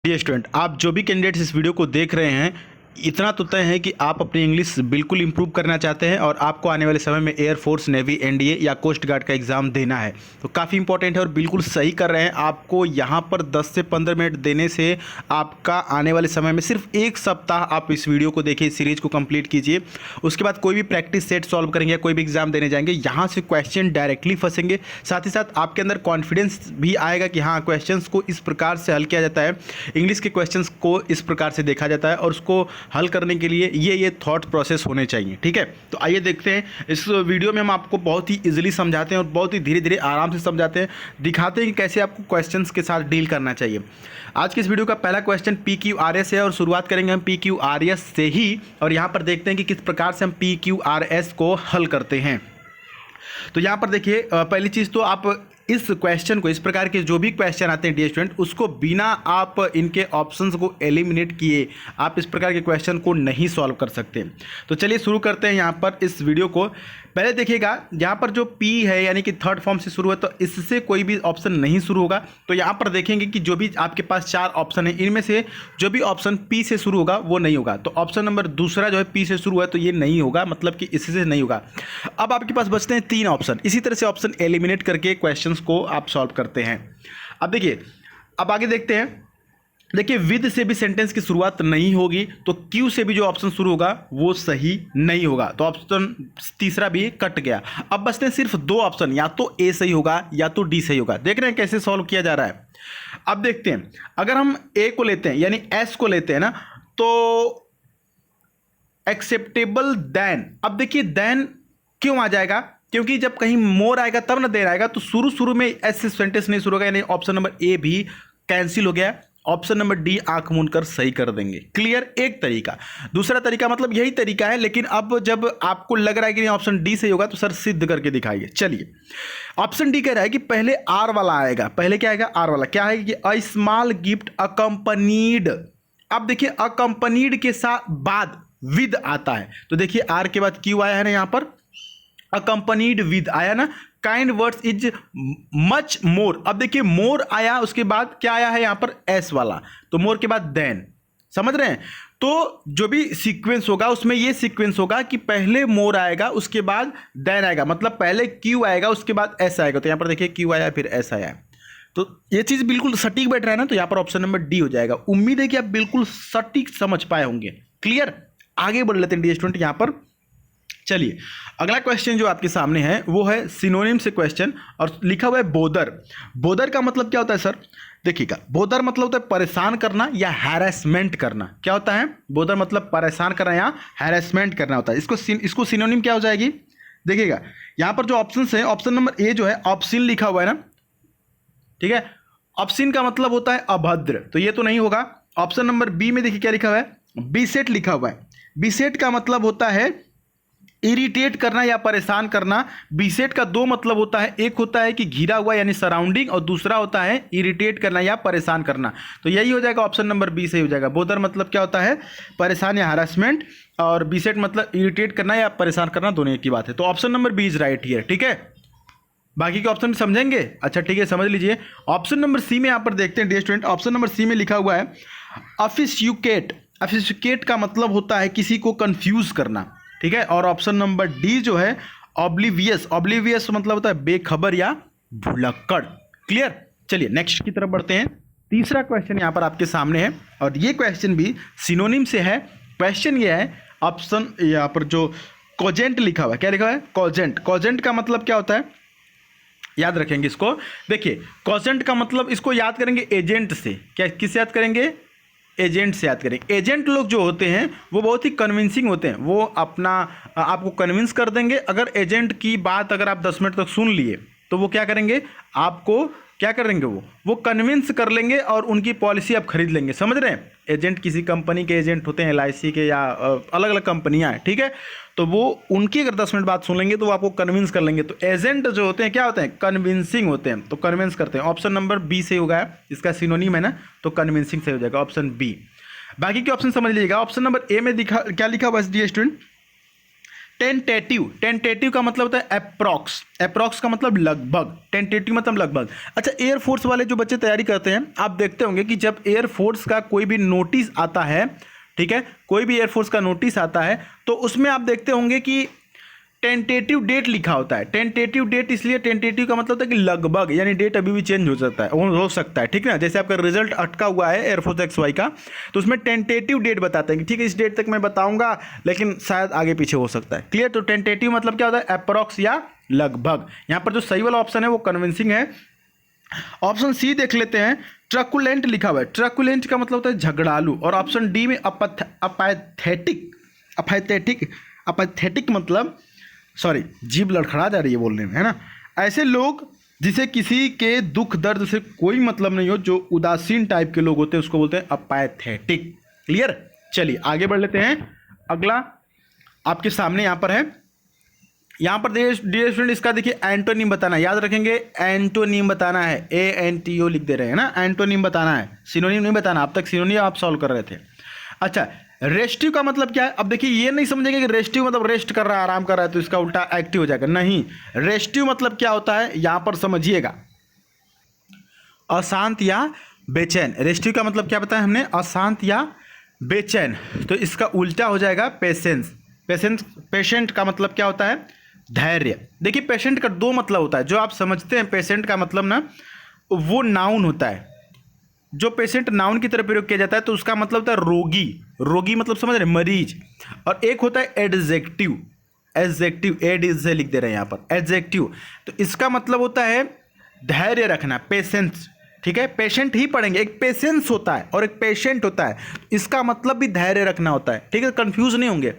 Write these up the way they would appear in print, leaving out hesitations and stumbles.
Dear student, आप जो भी कैंडिडेट्स इस वीडियो को देख रहे हैं, इतना तो तय है कि आप अपनी इंग्लिश बिल्कुल इंप्रूव करना चाहते हैं और आपको आने वाले समय में एयरफोर्स, नेवी, एनडीए या कोस्ट गार्ड का एग्ज़ाम देना है। तो काफ़ी इंपॉर्टेंट है और बिल्कुल सही कर रहे हैं। आपको यहाँ पर 10 से 15 मिनट देने से आपका आने वाले समय में सिर्फ एक सप्ताह आप इस वीडियो को देखिए, इस सीरीज को कंप्लीट कीजिए। उसके बाद कोई भी प्रैक्टिस सेट सॉल्व करेंगे, कोई भी एग्जाम देने जाएंगे, यहाँ से क्वेश्चन डायरेक्टली फंसेंगे। साथ ही साथ आपके अंदर कॉन्फिडेंस भी आएगा कि हाँ, क्वेश्चन को इस प्रकार से हल किया जाता है, इंग्लिश के क्वेश्चन को इस प्रकार से देखा जाता है और उसको हल करने के लिए ये थॉट प्रोसेस होने चाहिए। ठीक है, तो आइए देखते हैं। इस वीडियो में हम आपको बहुत ही इजीली समझाते हैं और बहुत ही धीरे धीरे आराम से समझाते हैं, दिखाते हैं कि कैसे आपको क्वेश्चंस के साथ डील करना चाहिए। आज के इस वीडियो का पहला क्वेश्चन PQRS है और शुरुआत करेंगे हम PQRS से ही, और यहाँ पर देखते हैं कि किस प्रकार से हम PQRS को हल करते हैं। तो यहाँ पर देखिए, पहली चीज़ तो आप इस क्वेश्चन को, इस प्रकार के जो भी क्वेश्चन आते हैं डियर स्टूडेंट, उसको बिना आप इनके ऑप्शंस को एलिमिनेट किए आप इस प्रकार के क्वेश्चन को नहीं सॉल्व कर सकते। तो चलिए शुरू करते हैं यहाँ पर इस वीडियो को। पहले देखिएगा, यहाँ पर जो P है यानी कि थर्ड फॉर्म से शुरू है, तो इससे कोई भी ऑप्शन नहीं शुरू होगा। तो यहाँ पर देखेंगे कि जो भी आपके पास 4 ऑप्शन है, इनमें से जो भी ऑप्शन P से शुरू होगा वो नहीं होगा। तो ऑप्शन नंबर दूसरा जो है P से शुरू है, तो ये नहीं होगा, मतलब कि इससे नहीं होगा। अब आपके पास बचते हैं 3 ऑप्शन। इसी तरह से ऑप्शन एलिमिनेट करके क्वेश्चंस को आप सॉल्व करते हैं। अब देखिए, अब आगे देखते हैं। देखिए, विद से भी सेंटेंस की शुरुआत नहीं होगी, तो क्यू से भी जो ऑप्शन शुरू होगा वो सही नहीं होगा, तो ऑप्शन तीसरा भी कट गया। अब बचते हैं सिर्फ 2 ऑप्शन, या तो ए सही होगा या तो डी सही होगा। देख रहे हैं कैसे सॉल्व किया जा रहा है। अब देखते हैं, अगर हम ए को लेते हैं यानी एस को लेते हैं ना, तो एक्सेप्टेबल देन। अब देखिए, देन क्यों आ जाएगा? क्योंकि जब कहीं मोर आएगा तब ना देन आएगा, तो शुरू में एस से सेंटेंस नहीं शुरू होगा, यानी ऑप्शन नंबर ए भी कैंसिल हो गया। ऑप्शन नंबर डी आंख मूंद कर सही कर देंगे। क्लियर? एक तरीका। दूसरा तरीका, मतलब यही तरीका है, लेकिन अब जब आपको लग रहा है कि ऑप्शन डी सही होगा, तो सर सिद्ध करके दिखाइए। चलिए, ऑप्शन डी कह रहा है कि पहले आर वाला आएगा। पहले क्या आएगा? आर वाला। क्या है कि अ स्मॉल गिफ्ट अकंपनीड। अब देखिए, अकंपनीड के साथ बाद विद आता है, तो देखिए आर के बाद क्यू आया है ना, यहां पर अकंपनीड विद आया ना। Kind words is much more. अब देखिए, मोर आया, उसके बाद क्या आया है यहां पर? एस वाला। तो मोर के बाद देन। समझ रहे हैं? तो जो भी सीक्वेंस होगा उसमें ये सीक्वेंस होगा कि पहले मोर आएगा, उसके बाद देन आएगा, मतलब पहले क्यू आएगा, उसके बाद एस आएगा। तो यहां पर देखिए, क्यू आया फिर एस आया। तो ये चीज बिल्कुल सटीक बैठ रहा है ना, तो यहां पर ऑप्शन नंबर डी हो जाएगा। उम्मीद है कि आप बिल्कुल सटीक समझ पाए होंगे। क्लियर? आगे बढ़ लेते हैं डियर स्टूडेंट यहां पर। चलिए, अगला क्वेश्चन जो आपके सामने है वो है सिनोनिम से क्वेश्चन, और लिखा हुआ है बोदर। बोदर का मतलब क्या होता है सर? देखिएगा, बोदर मतलब होता है परेशान करना या हैरेसमेंट करना। क्या होता है? बोदर मतलब परेशान करना या हैरेसमेंट करना होता है। इसको सिनोनिम क्या हो जाएगी? देखिएगा, यहां पर जो ऑप्शन है, ऑप्शन नंबर ए जो है ऑप्शन लिखा हुआ है ना, ठीक है। ऑप्शन का मतलब होता है अभद्र, तो ये तो नहीं होगा। ऑप्शन नंबर बी में देखिए क्या लिखा हुआ है? बीसेट लिखा हुआ है। बीसेट का मतलब होता है इरिटेट करना या परेशान करना। बीसेट का 2 मतलब होता है, एक होता है कि घिरा हुआ यानी सराउंडिंग, और दूसरा होता है इरिटेट करना या परेशान करना। तो यही हो जाएगा, ऑप्शन नंबर बी सही हो जाएगा। बोदर मतलब क्या होता है? परेशान या हरासमेंट, और बीसेट मतलब इरिटेट करना या परेशान करना, दोनों एक ही बात है। तो option number B is right here. ठीक है, बाकी के ऑप्शन समझेंगे? अच्छा ठीक है, समझ लीजिए। ऑप्शन नंबर सी में यहाँ पर देखते हैं dear student. Option number C में लिखा हुआ है अफिस्युकेट। अफिस्युकेट का मतलब होता है किसी को कंफ्यूज करना, ठीक है। और ऑप्शन नंबर डी जो है ऑब्लिवियस। ऑब्लिवियस मतलब होता है बेखबर या भुलक्कड़। क्लियर? चलिए नेक्स्ट की तरफ बढ़ते हैं। तीसरा क्वेश्चन यहाँ पर आपके सामने है, और ये क्वेश्चन भी सिनोनिम से है। क्वेश्चन ये है, ऑप्शन यहाँ पर जो कॉजेंट लिखा हुआ है, क्या लिखा हुआ है? कॉजेंट। कॉजेंट का मतलब क्या होता है? याद रखेंगे इसको। देखिए, कॉजेंट का मतलब, इसको याद करेंगे एजेंट से। क्या, किससे याद करेंगे? एजेंट से याद करेंगे। एजेंट लोग जो होते हैं वो बहुत ही कन्विंसिंग होते हैं, वो अपना आपको कन्विंस कर देंगे। अगर एजेंट की बात अगर आप 10 मिनट तक सुन लिए, तो वो क्या करेंगे? आपको क्या करेंगे? वो कन्विंस कर लेंगे और उनकी पॉलिसी आप खरीद लेंगे। समझ रहे हैं? एजेंट किसी कंपनी के एजेंट होते हैं, LIC के या अलग अलग कंपनियां हैं, ठीक है। तो वो उनकी अगर 10 मिनट बात सुन लेंगे तो वो आपको कन्विंस कर लेंगे। तो एजेंट जो होते हैं क्या होते हैं? कन्विंसिंग होते हैं, तो कन्विंस करते हैं। ऑप्शन नंबर बी से होगा, इसका सिनोनिम है ना, तो कन्विंसिंग से हो जाएगा ऑप्शन बी। बाकी के ऑप्शन समझ लीजिएगा। ऑप्शन नंबर ए में क्या लिखा हुआ है डियर स्टूडेंट? टेंटेटिव, टेंटेटिव का मतलब होता है अप्रॉक्स, अप्रॉक्स का मतलब लगभग, टेंटेटिव मतलब लगभग। अच्छा, एयरफोर्स वाले जो बच्चे तैयारी करते हैं, आप देखते होंगे कि जब एयरफोर्स का कोई भी नोटिस आता है, ठीक है, कोई भी एयरफोर्स का नोटिस आता है तो उसमें आप देखते होंगे कि टेंटेटिव डेट लिखा होता है। टेंटेटिव डेट इसलिए टेंटेटिव का मतलब होता है कि लगभग, यानी डेट अभी भी चेंज हो सकता है, हो सकता है, ठीक है ना। जैसे आपका रिजल्ट अटका हुआ है एयरफोर्स XY का, तो उसमें टेंटेटिव डेट बताते हैं कि ठीक है इस डेट तक मैं बताऊंगा, लेकिन शायद आगे पीछे हो सकता है। क्लियर। तो टेंटेटिव मतलब क्या होता है, अप्रॉक्स या लगभग। यहाँ पर जो सही वाला ऑप्शन है वो कन्विंसिंग है। ऑप्शन सी देख लेते हैं, ट्रकुलेंट लिखा हुआ है। ट्रकुलेंट का मतलब होता है झगड़ालू। और ऑप्शन डी में अपैथेटिक, अपैथेटिक, अपैथेटिक मतलब, सॉरी जीभ लड़खड़ा जा रही है बोलने में, है ना। ऐसे लोग जिसे किसी के दुख दर्द से कोई मतलब नहीं हो, जो उदासीन टाइप के लोग होते हैं, उसको बोलते हैं अपैथेटिक। क्लियर। चलिए आगे बढ़ लेते हैं। अगला आपके सामने यहाँ पर है, यहाँ पर डियर स्टूडेंट इसका देखिए एंटोनिम बताना है, याद रखेंगे एंटोनिम बताना है, ANTO लिख दे रहे हैं ना, एंटोनिम बताना है, सिनोनिम नहीं बताना। अब तक सिनोनिम आप सॉल्व कर रहे थे। अच्छा, रेस्टिव का मतलब क्या है। अब देखिए ये नहीं समझेंगे कि रेस्टिव मतलब रेस्ट कर रहा है, आराम कर रहा है, तो इसका उल्टा एक्टिव हो जाएगा। नहीं, रेस्टिव मतलब क्या होता है यहां पर समझिएगा, अशांत या बेचैन। रेस्टिव का मतलब क्या बताया हमने, अशांत या बेचैन, तो इसका उल्टा हो जाएगा पेशेंस। पेशेंस, पेशेंट का मतलब क्या होता है, धैर्य। देखिए पेशेंट का दो मतलब होता है, जो आप समझते हैं पेशेंट का मतलब ना वो नाउन होता है, जो पेशेंट नाउन की तरह प्रयोग किया जाता है तो उसका मतलब होता है रोगी। रोगी मतलब समझ रहे, मरीज। और एक होता है एडजेक्टिव, एडजेक्टिव, एड इज लिख दे रहे हैं यहाँ पर, एडजेक्टिव, तो इसका मतलब होता है धैर्य रखना, पेशेंस। ठीक है, पेशेंट ही पढ़ेंगे, एक पेशेंस होता है और एक पेशेंट होता है, इसका मतलब भी धैर्य रखना होता है। ठीक है, कंफ्यूज नहीं होंगे,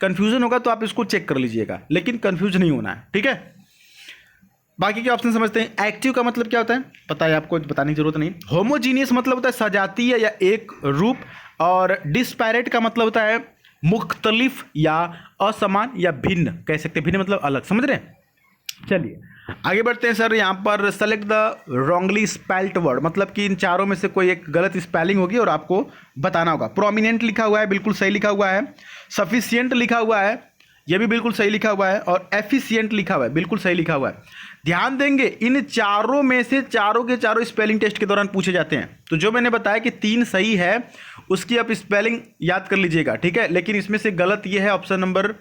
कंफ्यूजन होगा तो आप इसको चेक कर लीजिएगा, लेकिन कंफ्यूज नहीं होना है। ठीक है, बाकी के ऑप्शन समझते हैं। एक्टिव का मतलब क्या होता है, पता है आपको, बताने की जरूरत नहीं। होमोजीनियस मतलब होता है सजातीय या एक रूप। और डिस्पैरेट का मतलब होता है मुख्तलिफ या असमान या भिन्न, कह सकते हैं, भिन्न मतलब अलग, समझ रहे हैं। चलिए आगे बढ़ते हैं सर। यहाँ पर select the wrongly spelt word, मतलब कि इन चारों में से कोई एक गलत स्पेलिंग होगी और आपको बताना होगा। प्रोमिनेंट लिखा हुआ है, बिल्कुल सही लिखा हुआ है। सफिशिएंट लिखा हुआ है, यह भी बिल्कुल सही लिखा हुआ है। और एफिशिएंट लिखा हुआ है, बिल्कुल सही लिखा हुआ है। ध्यान देंगे इन चारों में से चारों के चारों स्पेलिंग टेस्ट के दौरान पूछे जाते हैं। तो जो मैंने बताया कि 3 सही है उसकी आप स्पेलिंग याद कर लीजिएगा, ठीक है। लेकिन इसमें से गलत ये है ऑप्शन नंबर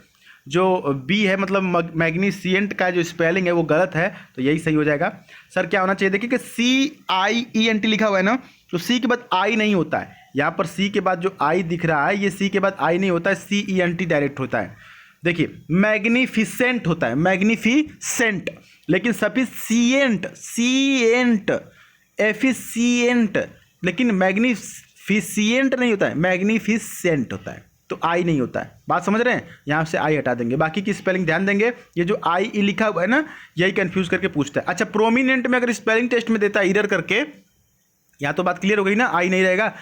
जो बी है, मतलब मैग्नीशिएंट का जो स्पेलिंग है वो गलत है, तो यही सही हो जाएगा। सर क्या होना चाहिए, देखिए कि CIENT लिखा हुआ है ना, तो सी के बाद आई नहीं होता है। यहाँ पर सी के बाद जो आई दिख रहा है, ये सी के बाद आई नहीं होता है, CENT डायरेक्ट होता है। देखिए मैग्निफिसेंट होता है, मैग्निफिसेंट, लेकिन सफिशिएंट, सीएंट, एफिशिएंट, लेकिन मैग्निफिशिएंट नहीं होता है, मैग्निफिसेंट होता है, तो आई नहीं होता है। बात समझ रहे हैं, यहाँ से आई हटा देंगे, बाकी की स्पेलिंग ध्यान देंगे। ये जो आई ई लिखा हुआ है ना, यही कंफ्यूज करके पूछता है। अच्छा, प्रोमिनेंट में अगर स्पेलिंग टेस्ट में देता है इरर करके, यहाँ तो बात क्लियर हो गई ना, आई नहीं रहेगा।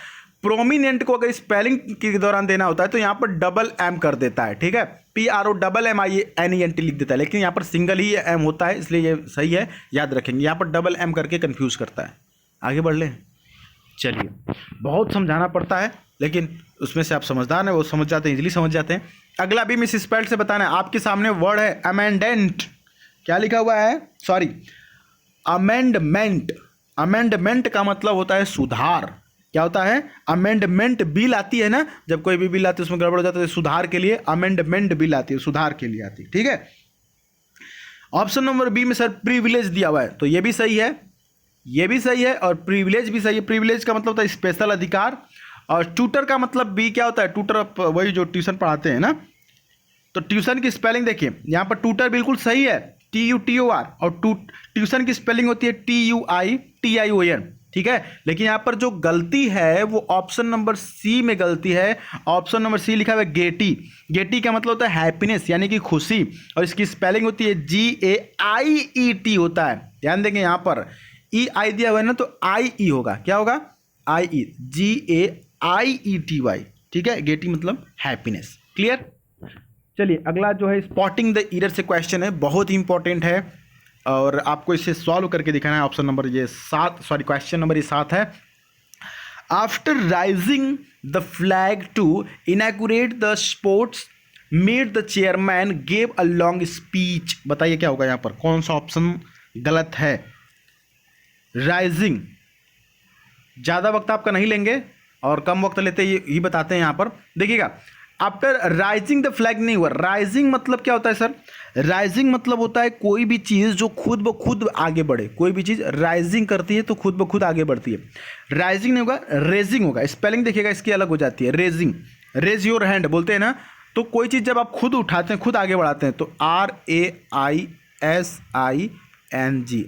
प्रोमिनेंट को अगर स्पेलिंग के दौरान देना होता है तो यहाँ पर डबल एम कर देता है, ठीक है, PROMINENT लिख देता है, लेकिन यहाँ पर सिंगल ही एम होता है, इसलिए ये सही है, याद रखेंगे। यहाँ पर डबल एम करके कंफ्यूज करता है। आगे बढ़ लें। चलिए, बहुत समझाना पड़ता है, लेकिन उसमें से आप समझदार हैं, वो समझ जाते हैं, इजीली समझ जाते हैं। अगला भी मिस स्पेल्ड से बताना है। आपके सामने वर्ड है अमेंडेंट, क्या लिखा हुआ है, सॉरी अमेंडमेंट। अमेंडमेंट का मतलब होता है सुधार। क्या होता है, अमेंडमेंट बिल आती है ना, जब कोई भी बिल आती है उसमें गड़बड़ हो जाता है, सुधार के लिए अमेंडमेंट बिल आती है, सुधार के लिए आती है, ठीक है। ऑप्शन नंबर बी में सर प्रिविलेज दिया हुआ है, तो ये भी सही है, ये भी सही है, और प्रिविलेज भी सही है। प्रिविलेज का मतलब होता है स्पेशल अधिकार। और ट्यूटर का मतलब बी क्या होता है, ट्यूटर वही जो ट्यूशन पढ़ाते हैं ना, तो ट्यूशन की स्पेलिंग देखिए, यहाँ पर ट्यूटर बिल्कुल सही है, TUTOR, और ट्यूशन की स्पेलिंग होती है TUITION, ठीक है। लेकिन यहाँ पर जो गलती है वो ऑप्शन नंबर सी में गलती है। ऑप्शन नंबर सी लिखा हुआ है गेटी। गेटी का मतलब होता है हैप्पीनेस, यानी कि खुशी, और इसकी स्पेलिंग होती है GAIET होता है। ध्यान देंगे यहाँ पर EI दिया हुआ है ना, तो IE होगा, क्या होगा, IE, GAIETY, ठीक है। गेटी मतलब हैप्पीनेस। क्लियर। चलिए अगला जो है स्पॉटिंग द एरर से क्वेश्चन है, बहुत ही इंपॉर्टेंट है और आपको इसे सॉल्व करके दिखाना है। ऑप्शन नंबर ये 7, सॉरी क्वेश्चन नंबर ये 7 है। After raising the flag to inaugurate the sports meet the chairman gave a long speech. बताइए क्या होगा यहाँ पर, कौन सा ऑप्शन गलत है? राइजिंग, ज़्यादा वक्त आपका नहीं लेंगे और कम वक्त लेते ही बताते हैं यहाँ पर। देखिएगा, आफ्टर राइजिंग द फ्लैग नहीं हुआ। राइजिंग मतलब क्या होता है सर? राइजिंग मतलब होता है कोई भी चीज़ जो खुद ब खुद आगे बढ़े। कोई भी चीज़ राइजिंग करती है तो खुद ब खुद आगे बढ़ती है। राइजिंग नहीं होगा, रेजिंग होगा। स्पेलिंग देखिएगा इसकी अलग हो जाती है। रेजिंग, रेज योर हैंड बोलते हैं ना, तो कोई चीज़ जब आप खुद उठाते हैं, खुद आगे बढ़ाते हैं, तो RAISING,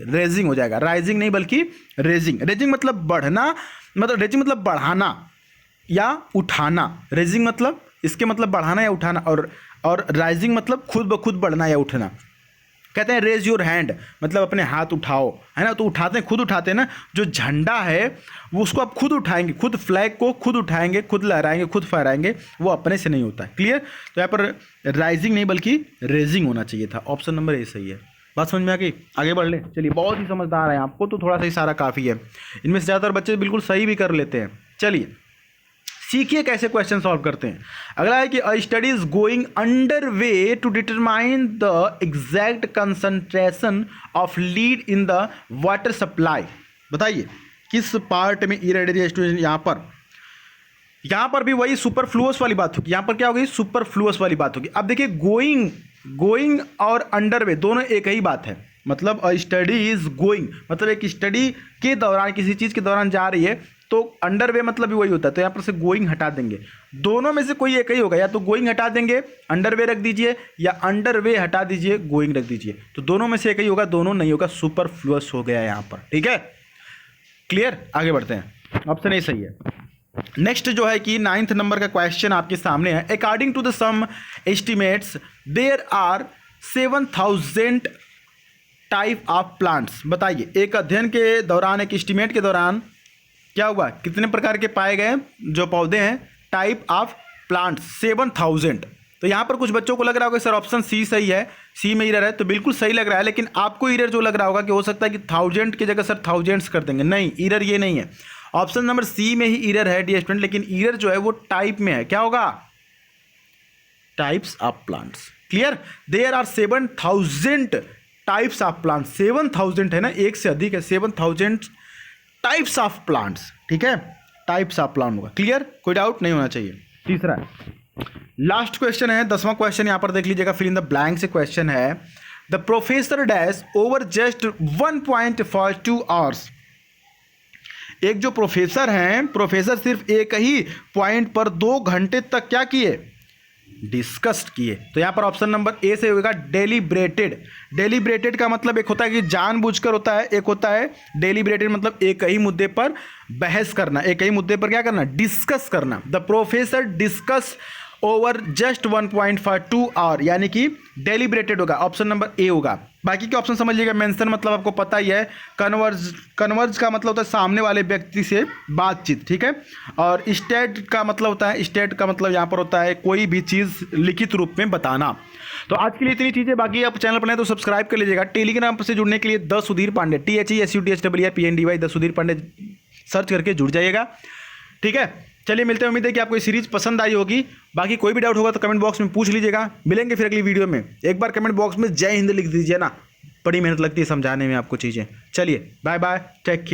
रेजिंग हो जाएगा। राइजिंग नहीं बल्कि रेजिंग। रेजिंग मतलब बढ़ना, मतलब रेजिंग मतलब बढ़ाना या उठाना। रेजिंग मतलब इसके मतलब बढ़ाना या उठाना, और राइजिंग मतलब खुद ब खुद बढ़ना या उठना। कहते हैं रेज योर हैंड, मतलब अपने हाथ उठाओ, है ना। तो उठाते हैं, खुद उठाते हैं ना। जो झंडा है वो उसको आप खुद उठाएंगे, खुद फ्लैग को खुद उठाएंगे, खुद लहराएंगे, खुद फहराएंगे, वो अपने से नहीं होता है। क्लियर? तो यहाँ पर राइजिंग नहीं बल्कि रेजिंग होना चाहिए था। ऑप्शन नंबर ए सही है। बात समझ में आ गई? आगे बढ़ ले। चलिए, बहुत ही समझदार है आपको तो थोड़ा सा इशारा काफ़ी है। इनमें से ज़्यादातर बच्चे बिल्कुल सही भी कर लेते हैं। चलिए सीखिए कैसे क्वेश्चन सॉल्व करते हैं। अगला है कि a study is going under way to determine the exact concentration of lead in the water supply. बताइए किस पार्ट में इरेडिएटेड स्टूडेंट। यहाँ पर भी वही सुपरफ्लुअस वाली बात होगी। यहाँ पर क्या होगी? सुपरफ्लुअस वाली बात होगी। अब देखिए, गोइंग और अंडरवे दोनों एक ही बात है। मतलब अ स्टडी इज गोइंग मतलब एक स्टडी के दौरान, किसी चीज़ के दौरान जा रही है, तो अंडरवे मतलब भी वही होता है। तो यहाँ पर से गोइंग हटा देंगे। दोनों में से कोई एक ही होगा, या तो गोइंग हटा देंगे अंडरवे रख दीजिए, या अंडरवे हटा दीजिए गोइंग रख दीजिए। तो दोनों में से एक ही होगा, दोनों नहीं होगा, सुपरफ्लुअस हो गया यहाँ पर। ठीक है, क्लियर? आगे बढ़ते हैं। ऑप्शन ए सही है। नेक्स्ट जो है कि 9th नंबर का क्वेश्चन आपके सामने है। According to the some estimates there are 7000 type of plants. बताइए एक अध्ययन के दौरान, एक एस्टिमेट के दौरान क्या हुआ? कितने प्रकार के पाए गए जो पौधे हैं? Type of plants 7000। तो यहाँ पर कुछ बच्चों को लग रहा होगा सर ऑप्शन सी सही है, सी में इरर है। तो बिल्कुल सही लग रहा है, लेकिन आपको इरर जो लग रहा होगा कि हो सकता है कि 1000 की जगह सर थाउजेंड्स कर देंगे। नहीं, इरर ये नहीं है। ऑप्शन नंबर सी में ही इरर है डियर स्टूडेंट, लेकिन इरर जो है वो टाइप में है। क्या होगा? Types of plants. Clear? There are 7000 types of plants. 7000 है ना, एक से अधिक है। 7000 टाइप्स ऑफ प्लांट्स। ठीक है, टाइप्स ऑफ प्लांट होगा। क्लियर? कोई डाउट नहीं होना चाहिए। तीसरा लास्ट क्वेश्चन है, 10वां क्वेश्चन यहाँ पर देख लीजिएगा। फिल इन द ब्लैंक से क्वेश्चन है, the professor dash over just 1.42 hours. एक जो प्रोफेसर हैं, प्रोफेसर सिर्फ एक ही पॉइंट पर 2 घंटे तक क्या किए? डिस्कस्ड किए। तो यहाँ पर ऑप्शन नंबर ए से होगा डेलिब्रेटेड। डेलिब्रेटेड का मतलब एक होता है कि जानबूझकर होता है, एक होता है डेलिब्रेटेड मतलब एक ही मुद्दे पर बहस करना, एक ही मुद्दे पर क्या करना? डिस्कस करना। The professor discuss over just 1.42 hour, यानी कि डेलिब्रेटेड होगा। ऑप्शन नंबर ए होगा। बाकी के ऑप्शन समझिएगा। मेंशन मतलब आपको पता ही है। कन्वर्ज का मतलब होता है सामने वाले व्यक्ति से बातचीत। ठीक है, और स्टेट का मतलब होता है, स्टेट का मतलब यहाँ पर होता है कोई भी चीज़ लिखित रूप में बताना। तो आज के लिए इतनी चीज़ें। बाकी आप चैनल पर नए तो सब्सक्राइब कर लीजिएगा। टेलीग्राम से जुड़ने के लिए the Sudhir Pandey, THESUDHRPNDY the Sudhir Pandey search करके जुड़ जाइएगा। ठीक है, चलिए मिलते हैं। उम्मीद है कि आपको ये सीरीज पसंद आई होगी। बाकी कोई भी डाउट होगा तो कमेंट बॉक्स में पूछ लीजिएगा। मिलेंगे फिर अगली वीडियो में। एक बार कमेंट बॉक्स में जय हिंद लिख दीजिए ना, बड़ी मेहनत लगती है समझाने में आपको चीज़ें। चलिए बाय बाय, टेक केयर।